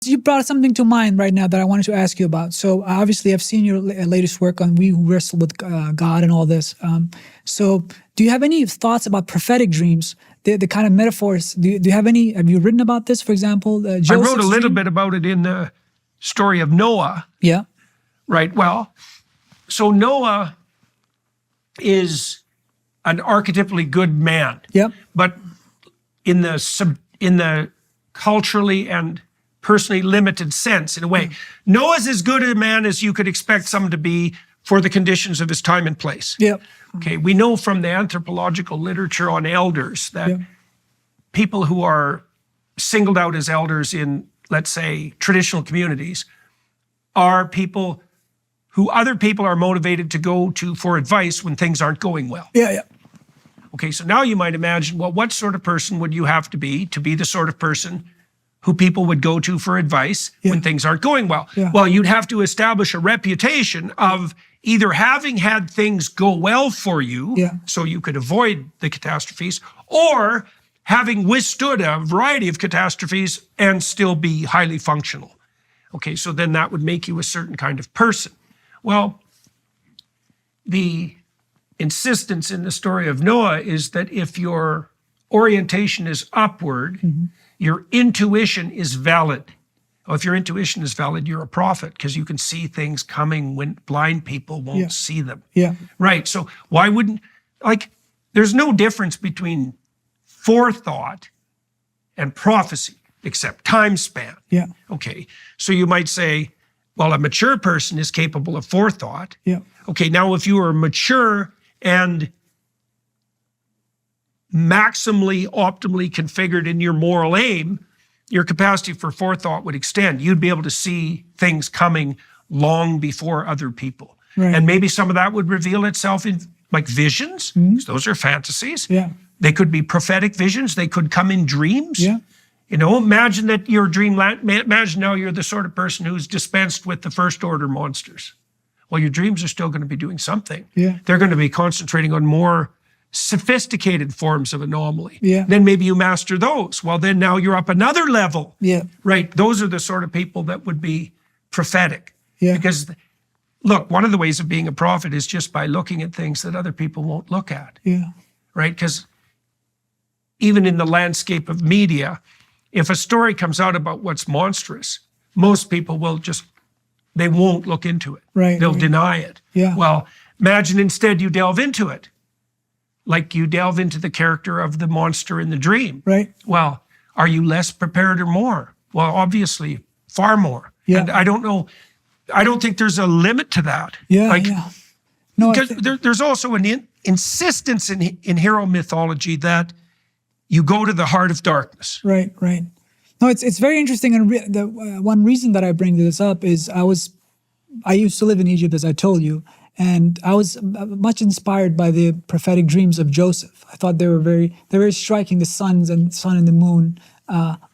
You brought something to mind right now that I wanted to ask you about. So obviously I've seen your latest work on We Who Wrestle with God and all this. So do you have any thoughts about prophetic dreams, the kind of metaphors? Do you have you written about this, for example? I wrote a little bit about it in the story of Noah. Yeah. Right. Well, so Noah is an archetypally good man. Yeah. But in the culturally and personally limited sense, in a way. Noah's as good a man as you could expect someone to be for the conditions of his time and place. Yeah. Okay, we know from the anthropological literature on elders that people who are singled out as elders in, let's say, traditional communities are people who other people are motivated to go to for advice when things aren't going well. Yeah, yeah. Okay, so now you might imagine, well, what sort of person would you have to be the sort of person who people would go to for advice when things aren't going well? Yeah. Well, you'd have to establish a reputation of either having had things go well for you, so you could avoid the catastrophes, or having withstood a variety of catastrophes and still be highly functional. Okay, so then that would make you a certain kind of person. Well, the insistence in the story of Noah is that if your orientation is upward, your intuition is valid. Well, if your intuition is valid, you're a prophet because you can see things coming when blind people won't see them. Yeah. Right. So why wouldn't, there's no difference between forethought and prophecy except time span. Yeah. Okay. So you might say, well, a mature person is capable of forethought. Yeah. Okay. Now, if you are mature and maximally, optimally configured in your moral aim, your capacity for forethought would extend. You'd be able to see things coming long before other people. Right. And maybe some of that would reveal itself in like visions. Those are fantasies. Yeah. They could be prophetic visions. They could come in dreams. Yeah. You know, imagine that your imagine now you're the sort of person who's dispensed with the first order monsters. Well, your dreams are still going to be doing something. Yeah. They're going to be concentrating on more sophisticated forms of anomaly. Yeah. Then maybe you master those. Well, then now you're up another level. Yeah. Right. Those are the sort of people that would be prophetic. Yeah. Because look, one of the ways of being a prophet is just by looking at things that other people won't look at. Yeah. Right? Because even in the landscape of media, if a story comes out about what's monstrous, most people they won't look into it. Right. They'll deny it. Yeah. Well, imagine instead you delve into it. Like you delve into the character of the monster in the dream. Right. Well, are you less prepared or more? Well, obviously, far more. Yeah. And I don't know, I don't think there's a limit to that. Yeah, No, because there's also an insistence in hero mythology that you go to the heart of darkness. Right, right. No, it's very interesting. And the one reason that I bring this up is I used to live in Egypt, as I told you, and I was much inspired by the prophetic dreams of Joseph. I thought they were very striking. The sun and the moon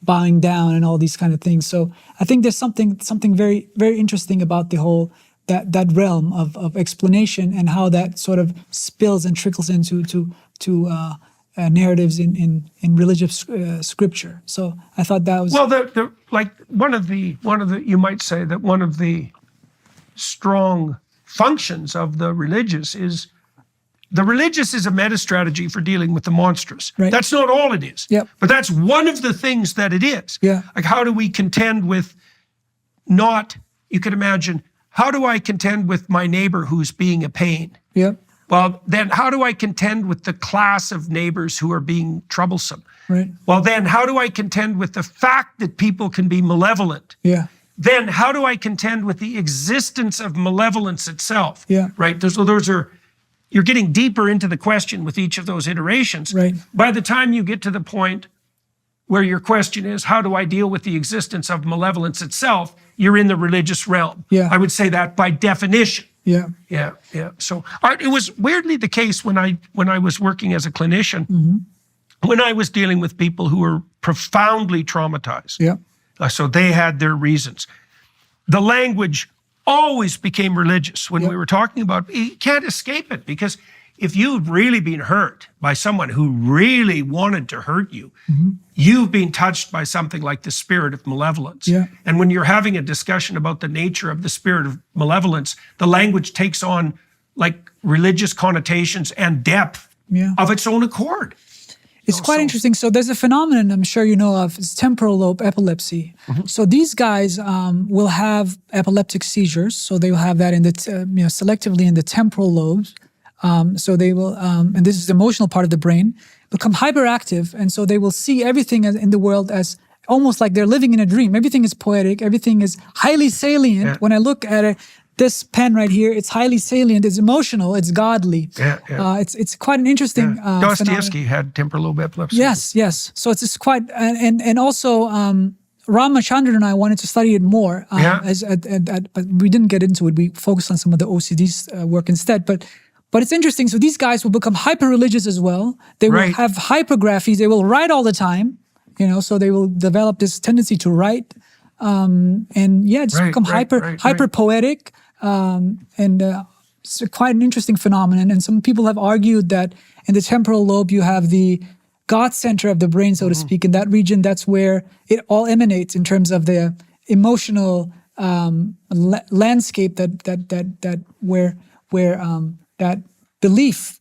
bowing down and all these kind of things. So I think there's something very, very interesting about the whole that realm of explanation and how that sort of spills and trickles into narratives in religious scripture. So I thought that was one of the you might say that one of the strong functions of the religious is a meta strategy for dealing with the monstrous. Right. That's not all it is. Yep. But that's one of the things that it is. Yeah. Like how do we contend with you can imagine, how do I contend with my neighbor who's being a pain? Yep. Well, then how do I contend with the class of neighbors who are being troublesome? Right. Well, then how do I contend with the fact that people can be malevolent? Yeah. Then how do I contend with the existence of malevolence itself? Yeah. Right. You're getting deeper into the question with each of those iterations. Right. By the time you get to the point where your question is, how do I deal with the existence of malevolence itself? You're in the religious realm. Yeah. I would say that by definition. Yeah. Yeah. Yeah. So it was weirdly the case when I was working as a clinician, when I was dealing with people who were profoundly traumatized. Yeah. So they had their reasons. The language always became religious when we were talking about, you can't escape it because if you've really been hurt by someone who really wanted to hurt you, you've been touched by something like the spirit of malevolence. Yeah. And when you're having a discussion about the nature of the spirit of malevolence, the language takes on like religious connotations and depth of its own accord. It's quite interesting. So there's a phenomenon I'm sure you know of. It's temporal lobe epilepsy. So these guys will have epileptic seizures. So they will have that in the selectively in the temporal lobes. So they will, and this is the emotional part of the brain, become hyperactive, and so they will see everything in the world as almost like they're living in a dream. Everything is poetic. Everything is highly salient. Yeah. When I look at it, this pen right here, it's highly salient. It's emotional. It's godly. It's quite an interesting. Dostoevsky had temporal lobe epilepsy. Yes. So it's quite and also Ramachandran and I wanted to study it more. But we didn't get into it. We focused on some of the OCD's work instead. But it's interesting. So these guys will become hyper religious as well. They will have hypergraphies. They will write all the time. So they will develop this tendency to write. Become hyper poetic. It's quite an interesting phenomenon. And some people have argued that in the temporal lobe, you have the God center of the brain, so to speak. In that region, that's where it all emanates in terms of the emotional landscape where that belief